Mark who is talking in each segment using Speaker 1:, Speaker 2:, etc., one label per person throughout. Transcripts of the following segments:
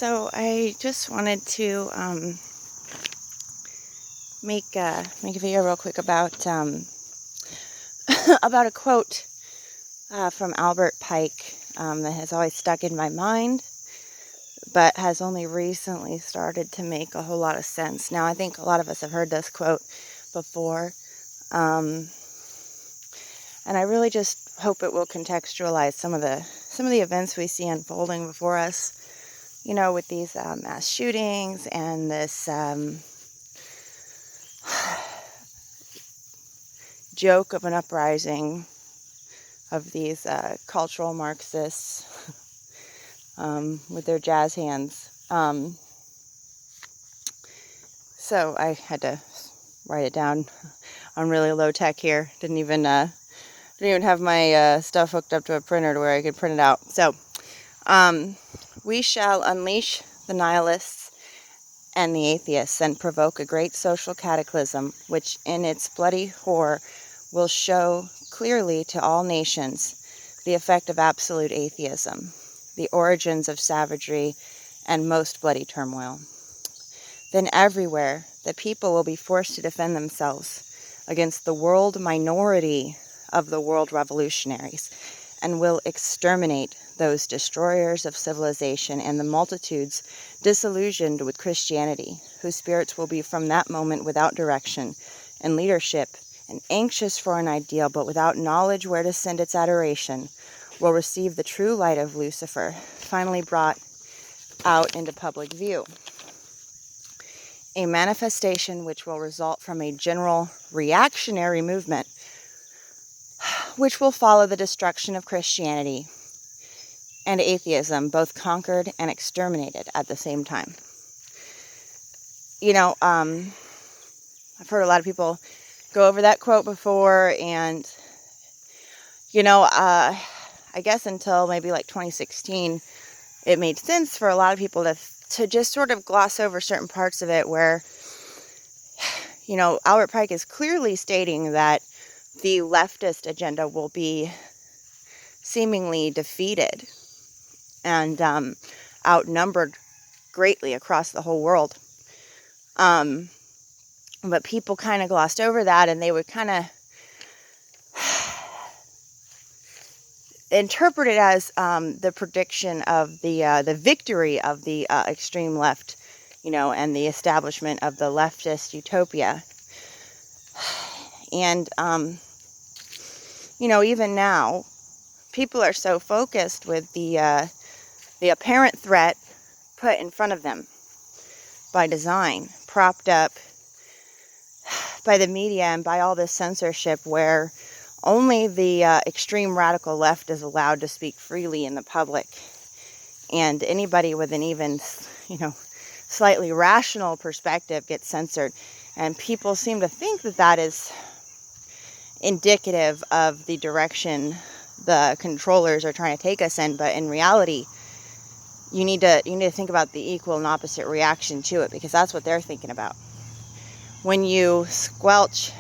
Speaker 1: So I just wanted to make a video real quick about about a quote from Albert Pike that has always stuck in my mind, but has only recently started to make a whole lot of sense. Now, I think a lot of us have heard this quote before, and I really just hope it will contextualize some of the events we see unfolding before us. You know, with these mass shootings and this joke of an uprising of these cultural Marxists with their jazz hands. So I had to write it down on really low tech here. Didn't even have my stuff hooked up to a printer to where I could print it out. So we shall unleash the nihilists and the atheists and provoke a great social cataclysm, which in its bloody horror will show clearly to all nations the effect of absolute atheism, the origins of savagery and most bloody turmoil. Then everywhere the people will be forced to defend themselves against the world minority of the world revolutionaries, and will exterminate those destroyers of civilization and the multitudes disillusioned with Christianity, whose spirits will be from that moment without direction and leadership, and anxious for an ideal, but without knowledge where to send its adoration, will receive the true light of Lucifer, finally brought out into public view. A manifestation which will result from a general reactionary movement, which will follow the destruction of Christianity and atheism, both conquered and exterminated at the same time. You know, I've heard a lot of people go over that quote before, and, you know, I guess until maybe like 2016, it made sense for a lot of people to just sort of gloss over certain parts of it where, you know, Albert Pike is clearly stating that the leftist agenda will be seemingly defeated and outnumbered greatly across the whole world. But people kind of glossed over that, and they would kind of interpret it as the prediction of the victory of the extreme left, you know, and the establishment of the leftist utopia. And, you know, even now, people are so focused with the apparent threat put in front of them by design, propped up by the media and by all this censorship, where only the extreme radical left is allowed to speak freely in the public. And anybody with an even, you know, slightly rational perspective gets censored. And people seem to think that that is indicative of the direction the controllers are trying to take us in. But in reality, you need to think about the equal and opposite reaction to it, because that's what they're thinking about. When you squelch,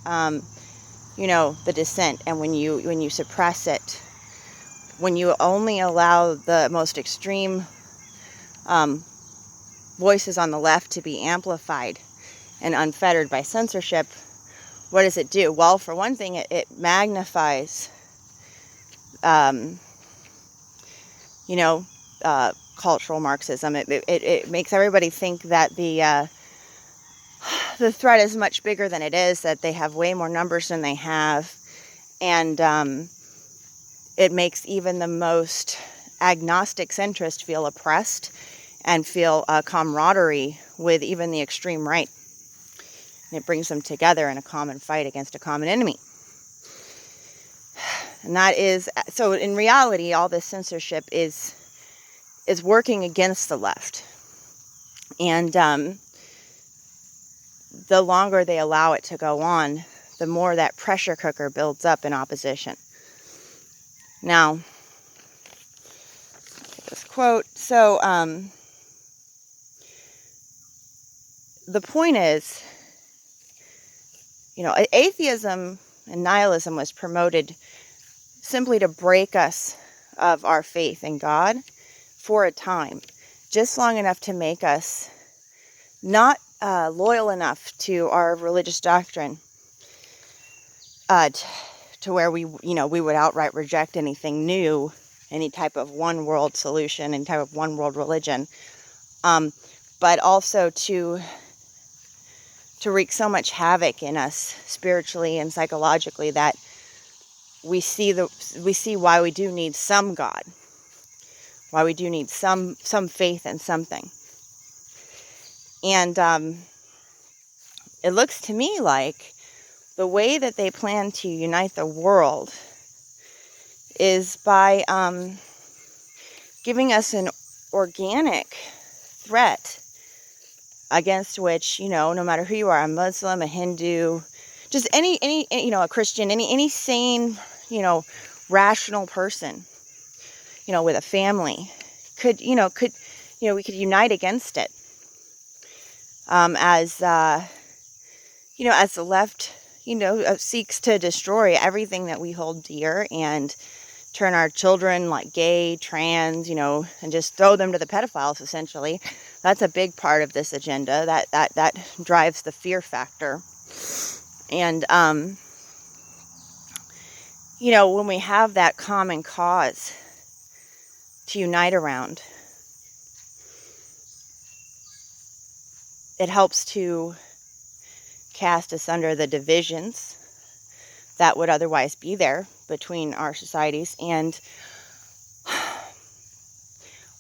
Speaker 1: you know, the dissent, and when you suppress it, when you only allow the most extreme voices on the left to be amplified and unfettered by censorship, what does it do? Well, for one thing, it magnifies, you know, cultural Marxism. It makes everybody think that the threat is much bigger than it is, that they have way more numbers than they have, and it makes even the most agnostic centrist feel oppressed and feel camaraderie with even the extreme right. And it brings them together in a common fight against a common enemy. And that is, so in reality, all this censorship is working against the left. And the longer they allow it to go on, the more that pressure cooker builds up in opposition. Now, this quote. So, the point is, you know, atheism and nihilism was promoted simply to break us of our faith in God for a time, just long enough to make us not loyal enough to our religious doctrine, to where we would outright reject anything new, any type of one world solution, any type of one world religion, but also to wreak so much havoc in us spiritually and psychologically that we see why we do need some God, why we do need some faith in something. And it looks to me like the way that they plan to unite the world is by giving us an organic threat against which, no matter who you are, a Muslim, a Hindu, just any a Christian, any sane, rational person, with a family could we could unite against it. As the left, seeks to destroy everything that we hold dear and turn our children like gay, trans, and just throw them to the pedophiles, essentially. That's a big part of this agenda. That drives the fear factor. And, when we have that common cause to unite around, it helps to cast asunder the divisions that would otherwise be there between our societies. And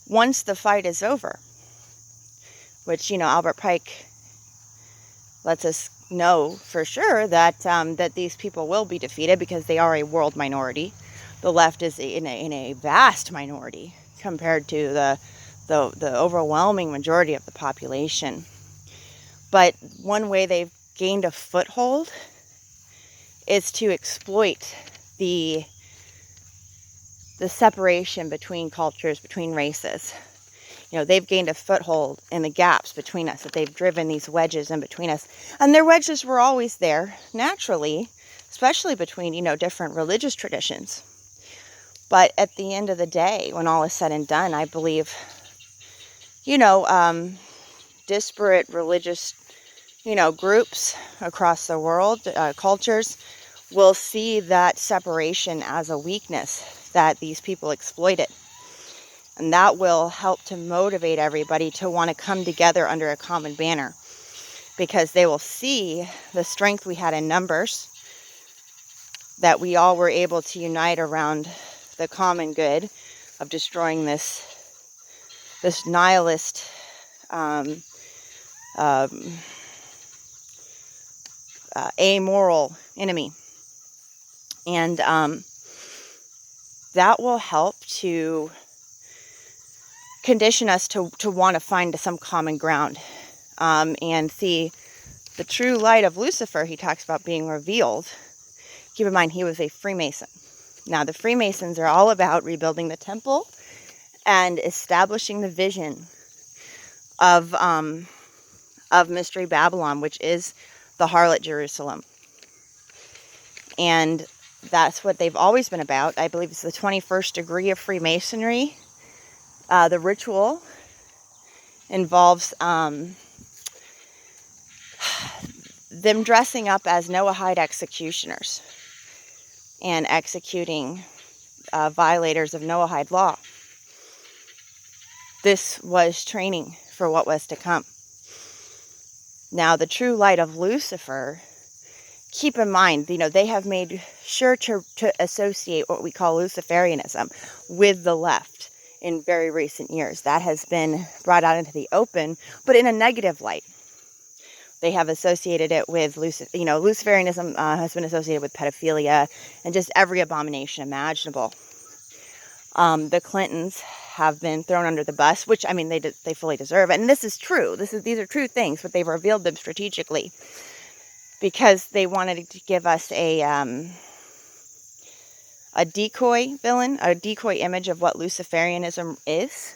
Speaker 1: once the fight is over, which, Albert Pike lets us know for sure that that these people will be defeated because they are a world minority. The left is in a vast minority compared to the overwhelming majority of the population. But one way they've gained a foothold is to exploit the separation between cultures, between races. They've gained a foothold in the gaps between us, that they've driven these wedges in between us. And their wedges were always there, naturally, especially between, different religious traditions. But at the end of the day, when all is said and done, I believe, disparate religious, groups across the world, cultures, will see that separation as a weakness that these people exploited. And that will help to motivate everybody to want to come together under a common banner, because they will see the strength we had in numbers, that we all were able to unite around the common good of destroying this nihilist amoral enemy. And that will help to condition us to want to find some common ground, and see the true light of Lucifer. He talks about being revealed. Keep in mind, he was a Freemason. Now, the Freemasons are all about rebuilding the temple and establishing the vision of Mystery Babylon, which is the harlot Jerusalem. And that's what they've always been about. I believe it's the 21st degree of Freemasonry. The ritual involves them dressing up as Noahide executioners and executing violators of Noahide law. This was training for what was to come. Now, the true light of Lucifer, keep in mind, they have made sure to associate what we call Luciferianism with the left in very recent years. That has been brought out into the open, but in a negative light. They have associated it with Luciferianism has been associated with pedophilia and just every abomination imaginable. The Clintons have been thrown under the bus, which, they fully deserve. And this is true. These are true things, but they've revealed them strategically because they wanted to give us a decoy villain, a decoy image of what Luciferianism is,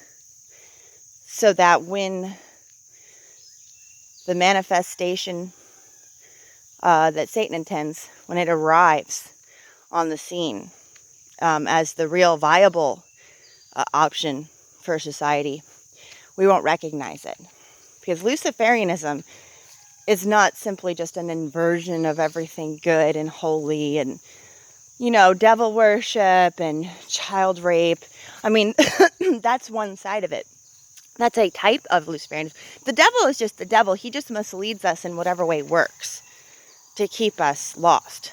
Speaker 1: so that when the manifestation that Satan intends, when it arrives on the scene as the real viable option for society, we won't recognize it. Because Luciferianism is not simply just an inversion of everything good and holy and, devil worship and child rape. I mean, that's one side of it. That's a type of Luciferianism. The devil is just the devil. He just misleads us in whatever way works to keep us lost.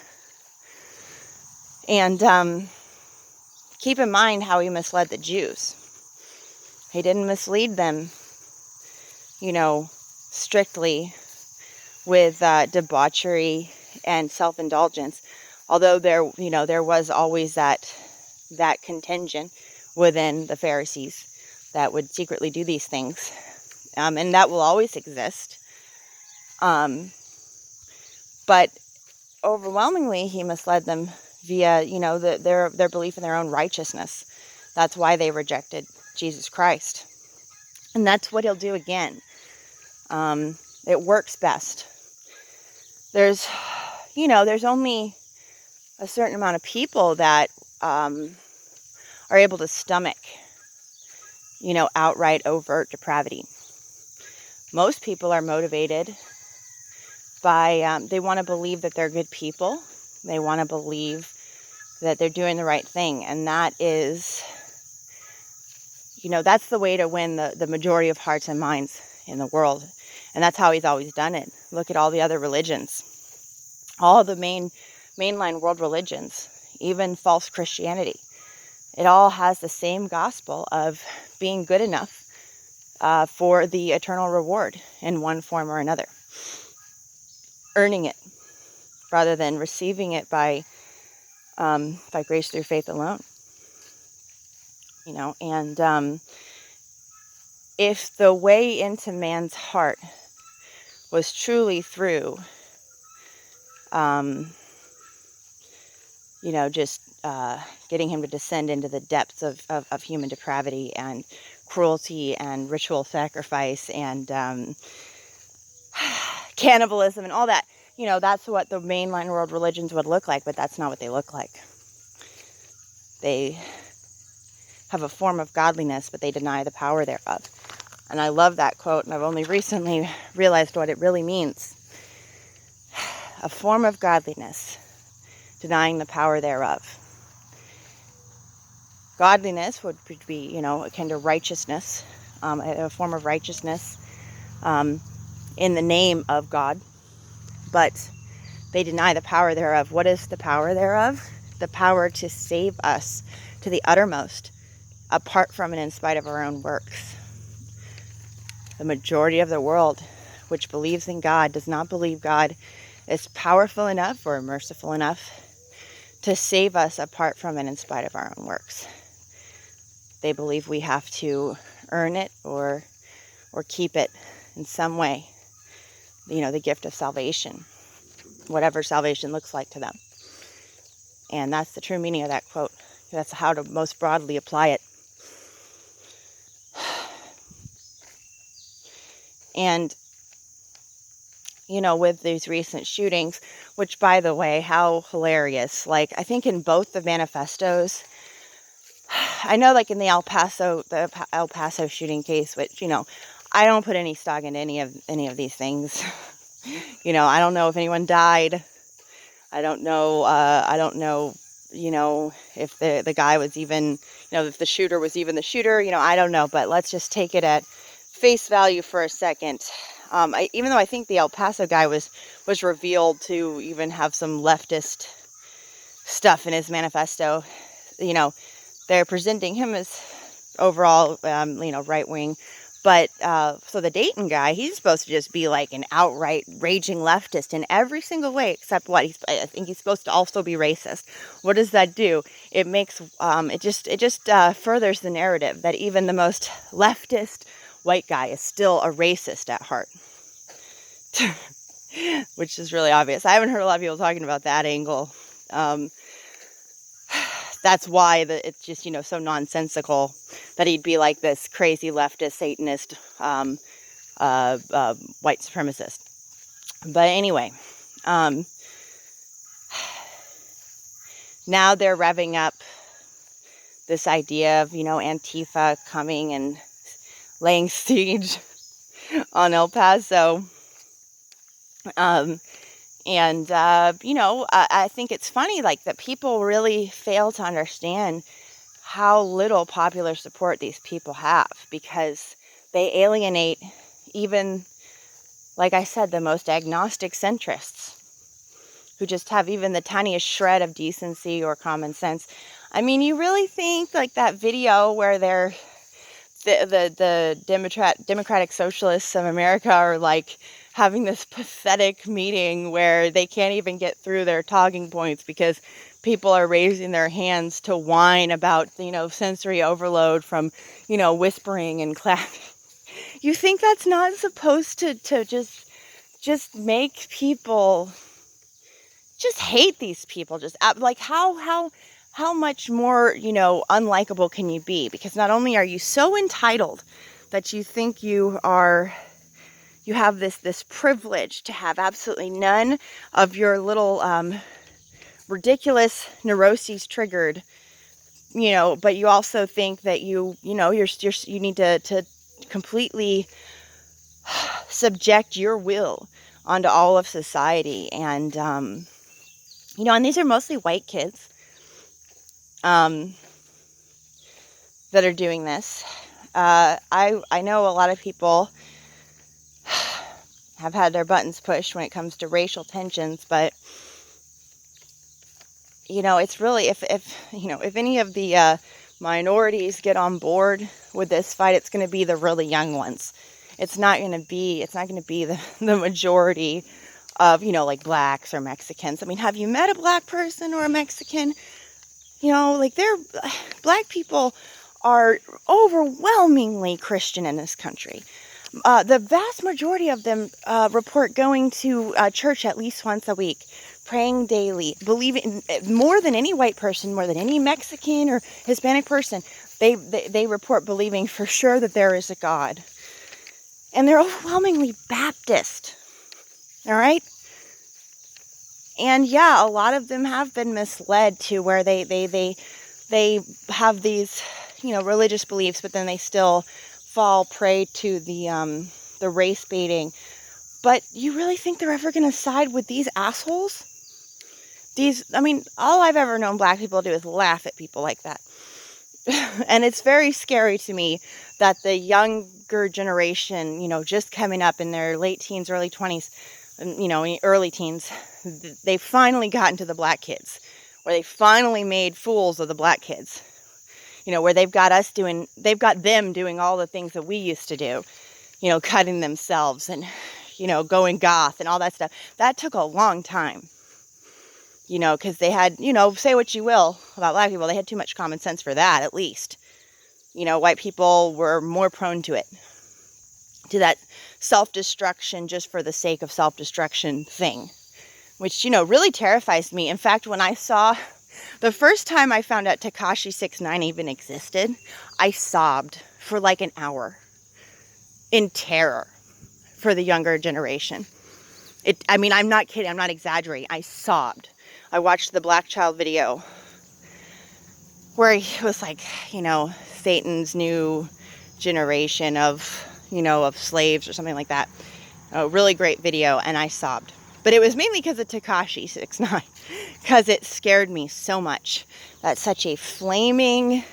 Speaker 1: And keep in mind how he misled the Jews. He didn't mislead them, strictly with debauchery and self-indulgence. Although there was always that contingent within the Pharisees that would secretly do these things. And that will always exist. But overwhelmingly, he misled them via, their belief in their own righteousness. That's why they rejected Jesus Christ. And that's what he'll do again. It works best. There's only a certain amount of people that are able to stomach, outright overt depravity. Most people are motivated by, they want to believe that they're good people. They want to believe that they're doing the right thing. And that is, that's the way to win the majority of hearts and minds in the world. And that's how he's always done it. Look at all the other religions. All the mainline world religions, even false Christianity. It all has the same gospel of being good enough for the eternal reward in one form or another. Earning it rather than receiving it by grace through faith alone. And if the way into man's heart was truly through, just getting him to descend into the depths of human depravity and cruelty and ritual sacrifice and cannibalism and all that, that's what the mainline world religions would look like, but that's not what they look like. They have a form of godliness, but they deny the power thereof. And I love that quote, and I've only recently realized what it really means. A form of godliness, denying the power thereof. Godliness would be, akin to righteousness, a form of righteousness in the name of God, but they deny the power thereof. What is the power thereof? The power to save us to the uttermost, apart from and in spite of our own works. The majority of the world, which believes in God, does not believe God is powerful enough or merciful enough to save us apart from and in spite of our own works. They believe we have to earn it or keep it in some way. The gift of salvation, whatever salvation looks like to them. And that's the true meaning of that quote. That's how to most broadly apply it. And, with these recent shootings, which, by the way, how hilarious. Like, I think in both the manifestos, I know, like in the El Paso shooting case, which, I don't put any stock in any of these things. I don't know if anyone died. I don't know, if the guy was even, if the shooter was even the shooter, I don't know, but let's just take it at face value for a second. Even though I think the El Paso guy was revealed to even have some leftist stuff in his manifesto, they're presenting him as overall, right wing. But so the Dayton guy, he's supposed to just be like an outright raging leftist in every single way, except what I think he's supposed to also be racist. What does that do? It makes it just furthers the narrative that even the most leftist white guy is still a racist at heart, which is really obvious. I haven't heard a lot of people talking about that angle. That's why it's just, so nonsensical that he'd be like this crazy leftist, Satanist, white supremacist. But anyway, now they're revving up this idea of, Antifa coming and laying siege on El Paso. I think it's funny, like, that people really fail to understand how little popular support these people have, because they alienate even, like I said, the most agnostic centrists who just have even the tiniest shred of decency or common sense. I mean, you really think, like, that video where the Democratic Socialists of America are, like, having this pathetic meeting where they can't even get through their talking points because people are raising their hands to whine about, sensory overload from, whispering and clapping. You think that's not supposed to just make people just hate these people? Just like, how much more, unlikable can you be? Because not only are you so entitled that you think you have this privilege to have absolutely none of your little ridiculous neuroses triggered, but you also think that you need to completely subject your will onto all of society. And and these are mostly white kids that are doing this. I know a lot of people have had their buttons pushed when it comes to racial tensions, but it's really, if any of the minorities get on board with this fight, it's going to be the really young ones. It's not going to be the majority of, like, blacks or Mexicans. I mean, have you met a black person or a Mexican? Black people are overwhelmingly Christian in this country. The vast majority of them report going to church at least once a week, praying daily, believing more than any white person, more than any Mexican or Hispanic person. They report believing for sure that there is a God. And they're overwhelmingly Baptist. All right? And yeah, a lot of them have been misled to where they have these, religious beliefs, but then they still fall prey to the race baiting. But you really think they're ever going to side with these assholes? All I've ever known black people do is laugh at people like that. And it's very scary to me that the younger generation, just coming up in their late teens, early 20s, early teens, they finally got into the black kids, where they finally made fools of the black kids, where they've got them doing all the things that we used to do, cutting themselves and, going goth and all that stuff. That took a long time, because they had, say what you will about black people, they had too much common sense for that, at least. White people were more prone to it, to that self-destruction just for the sake of self-destruction thing, which, really terrifies me. In fact, when I saw, the first time I found out Tekashi 6ix9ine even existed, I sobbed for like an hour in terror for the younger generation. I'm not kidding, I'm not exaggerating, I sobbed. I watched the Black Child video where he was like, Satan's new generation of slaves or something like that. A really great video, and I sobbed. But it was mainly because of Tekashi 6ix9ine, because it scared me so much. That's such a flaming,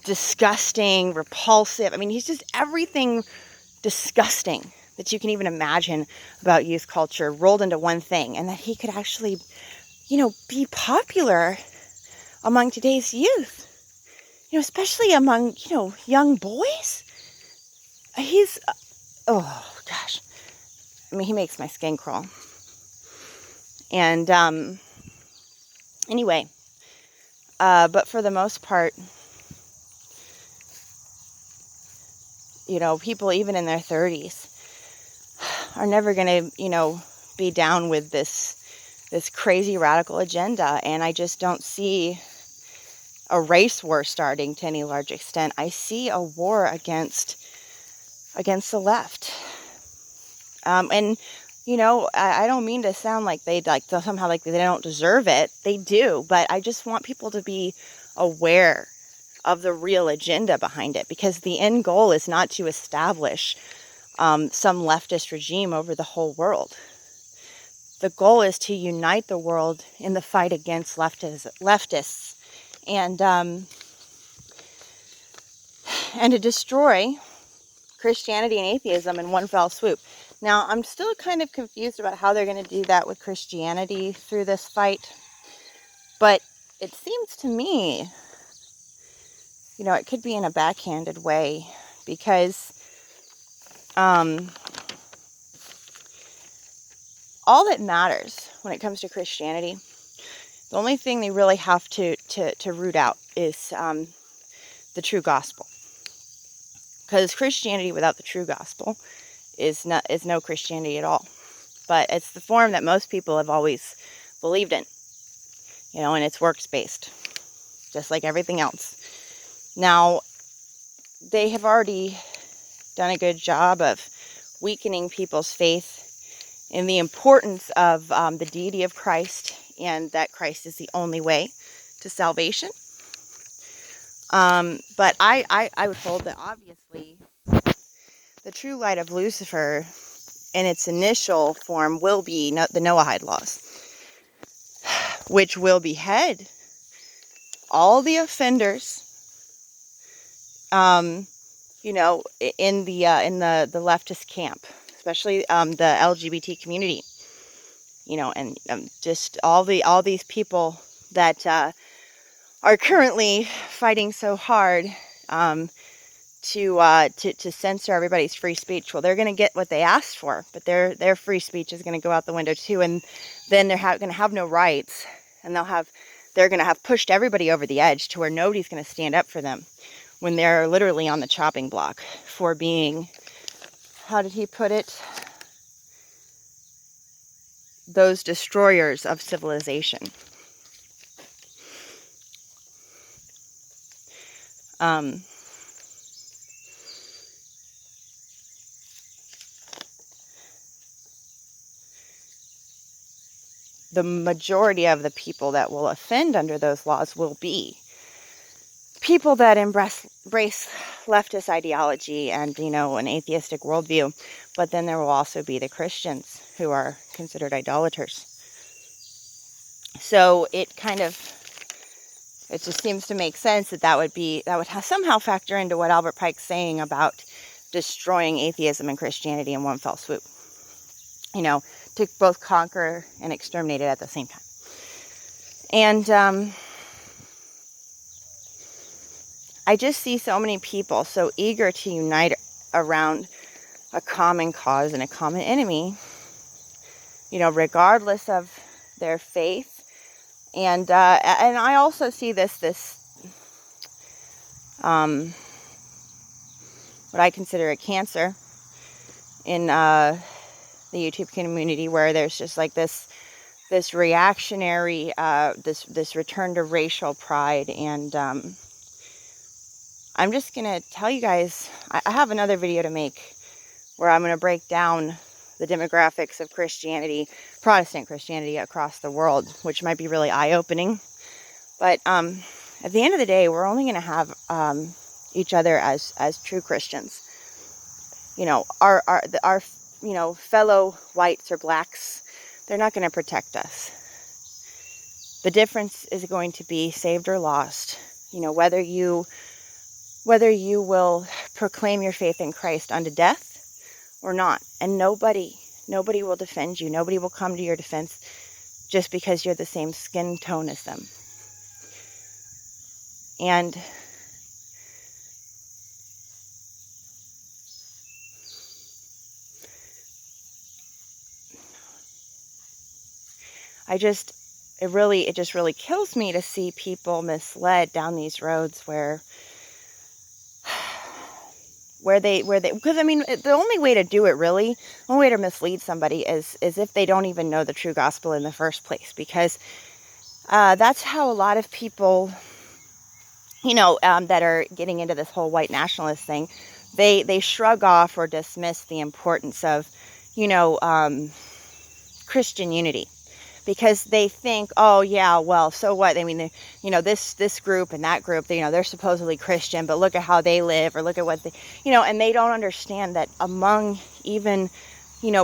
Speaker 1: disgusting, repulsive. He's just everything disgusting that you can even imagine about youth culture rolled into one thing, and that he could actually, be popular among today's youth, especially among, young boys. He's, oh gosh, he makes my skin crawl. And anyway, but for the most part, people even in their 30s are never going to, be down with this crazy radical agenda. And I just don't see a race war starting to any large extent. I see a war against the left. And, I don't mean to sound like they somehow like they don't deserve it. They do. But I just want people to be aware of the real agenda behind it, because the end goal is not to establish some leftist regime over the whole world. The goal is to unite the world in the fight against leftists and to destroy Christianity and atheism in one fell swoop. Now, I'm still kind of confused about how they're going to do that with Christianity through this fight, but it seems to me, it could be in a backhanded way, because all that matters when it comes to Christianity, the only thing they really have to root out is the true gospel. Because Christianity without the true gospel is no Christianity at all. But it's the form that most people have always believed in, and it's works-based, just like everything else. Now, they have already done a good job of weakening people's faith in the importance of the deity of Christ, and that Christ is the only way to salvation. But I would hold that obviously the true light of Lucifer in its initial form will be the Noahide Laws, which will behead all the offenders, in the leftist camp, especially the LGBT community, and just all these people that are currently fighting so hard to censor everybody's free speech. Well, they're going to get what they asked for, but their free speech is going to go out the window too, and then they're going to have no rights, and they're going to have pushed everybody over the edge to where nobody's going to stand up for them when they're literally on the chopping block for being, how did he put it? Those destroyers of civilization. The majority of the people that will offend under those laws will be people that embrace leftist ideology and, an atheistic worldview. But then there will also be the Christians who are considered idolaters. So it just seems to make sense that would somehow factor into what Albert Pike's saying about destroying atheism and Christianity in one fell swoop. To both conquer and exterminate it at the same time. And I just see so many people so eager to unite around a common cause and a common enemy, regardless of their faith. And I also see this what I consider a cancer in the YouTube community, where there's just like this reactionary, this return to racial pride. And I'm just going to tell you guys, I have another video to make where I'm going to break down the demographics of Christianity, Protestant Christianity across the world, which might be really eye-opening. But at the end of the day, we're only going to have each other as true Christians. Our fellow whites or blacks, they're not going to protect us. The difference is going to be saved or lost. Whether you will proclaim your faith in Christ unto death or not. And nobody will defend you. Nobody will come to your defense just because you're the same skin tone as them. And it just really kills me to see people misled down these roads where because the only way to do it, really, the only way to mislead somebody is if they don't even know the true gospel in the first place, because that's how a lot of people, that are getting into this whole white nationalist thing, they shrug off or dismiss the importance of, Christian unity. because they think, oh yeah, well, so what? I mean, this group and that group, they're supposedly Christian, but look at how they live, or look at what they, and they don't understand that among even,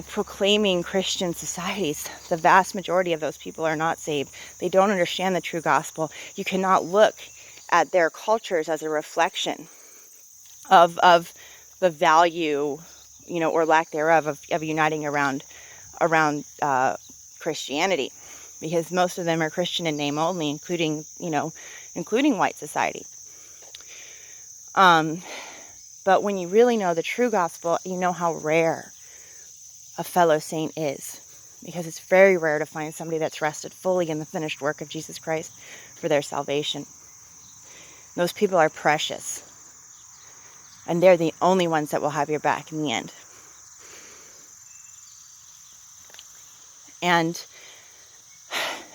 Speaker 1: proclaiming Christian societies, the vast majority of those people are not saved. They don't understand the true gospel. You cannot look at their cultures as a reflection of the value, or lack thereof, of uniting around Christianity, because most of them are Christian in name only, including white society. But when you really know the true gospel, you know how rare a fellow saint is, because it's very rare to find somebody that's rested fully in the finished work of Jesus Christ for their salvation. Those people are precious, and they're the only ones that will have your back in the end. And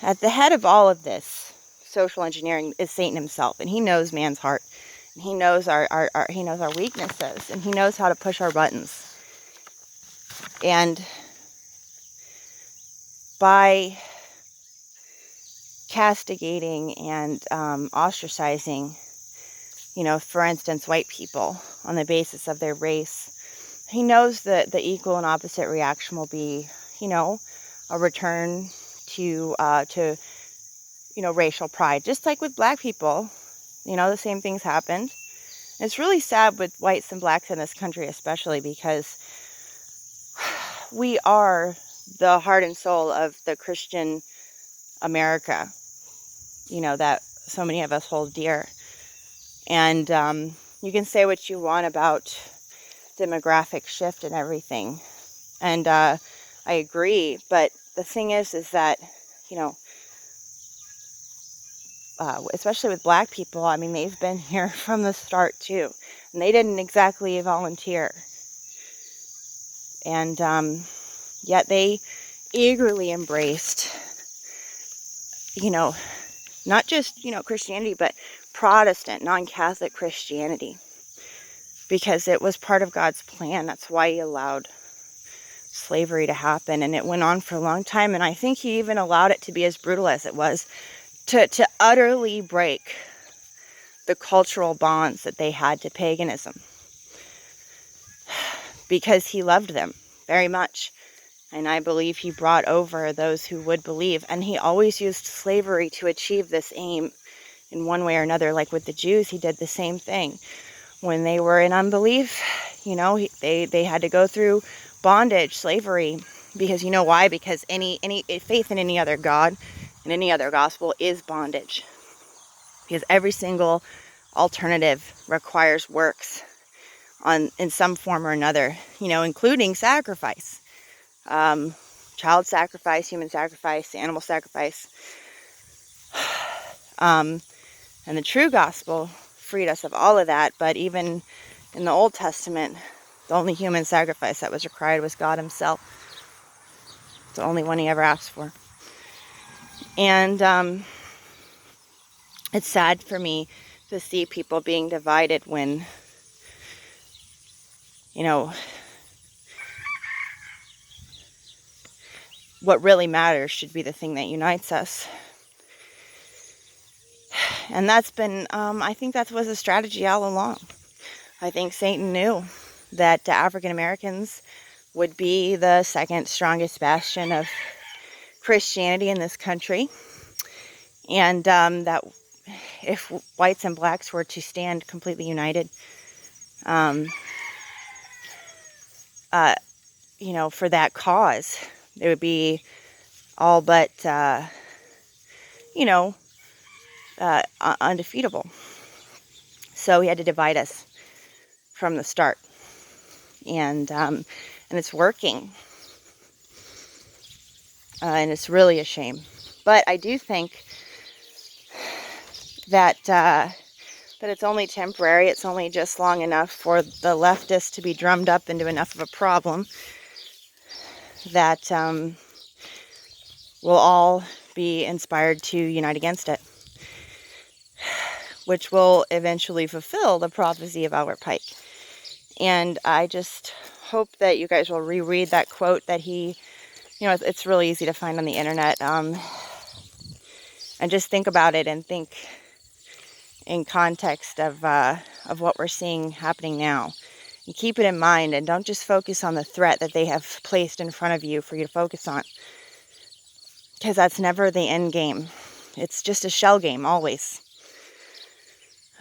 Speaker 1: at the head of all of this social engineering is Satan himself, and he knows man's heart, and he knows our weaknesses, and he knows how to push our buttons. And by castigating and ostracizing, for instance, white people on the basis of their race, he knows that the equal and opposite reaction will be, a return to racial pride. Just like with black people, the same things happened. It's really sad with whites and blacks in this country, especially because we are the heart and soul of the Christian America, that so many of us hold dear. And you can say what you want about demographic shift and everything, and I agree, but the thing is that, especially with black people, I mean, they've been here from the start too, and they didn't exactly volunteer, and yet they eagerly embraced, not just, Christianity, but Protestant, non-Catholic Christianity, because it was part of God's plan. That's why he allowed slavery to happen, and it went on for a long time, and I think he even allowed it to be as brutal as it was, to utterly break the cultural bonds that they had to paganism, because he loved them very much. And I believe he brought over those who would believe, and he always used slavery to achieve this aim in one way or another. Like with the Jews, he did the same thing. When they were in unbelief, they had to go through bondage, slavery, because why? Because any faith in any other God and any other gospel is bondage, because every single alternative requires works in some form or another, including sacrifice, child sacrifice, human sacrifice, animal sacrifice, and the true gospel freed us of all of that. But even in the Old Testament, the only human sacrifice that was required was God himself. The only one he ever asked for. And it's sad for me to see people being divided when, what really matters should be the thing that unites us. And that's been, I think that was a strategy all along. I think Satan knew that African Americans would be the second strongest bastion of Christianity in this country, and that if whites and blacks were to stand completely united, for that cause, it would be all but, undefeatable. So he had to divide us from the start, and it's working, and it's really a shame. But I do think that it's only temporary. It's only just long enough for the leftists to be drummed up into enough of a problem that we'll all be inspired to unite against it, which will eventually fulfill the prophecy of Albert Pike. And I just hope that you guys will reread that quote that he you know, it's really easy to find on the internet. And just think about it and think in context of what we're seeing happening now. And keep it in mind, and don't just focus on the threat that they have placed in front of you for you to focus on, because that's never the end game. It's just a shell game, always.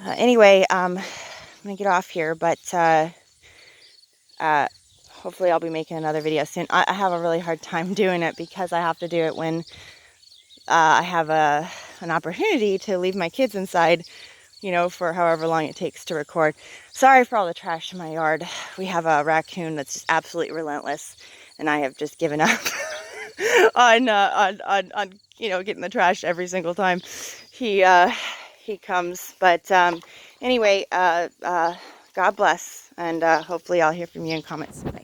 Speaker 1: Anyway, I'm going to get off here, but hopefully I'll be making another video soon. I have a really hard time doing it because I have to do it when I have an opportunity to leave my kids inside, you know, for however long it takes to record. Sorry for all the trash in my yard. We have a raccoon that's just absolutely relentless, and I have just given up on you know, getting the trash every single time he comes. But anyway, God bless, and hopefully I'll hear from you in comments. Bye.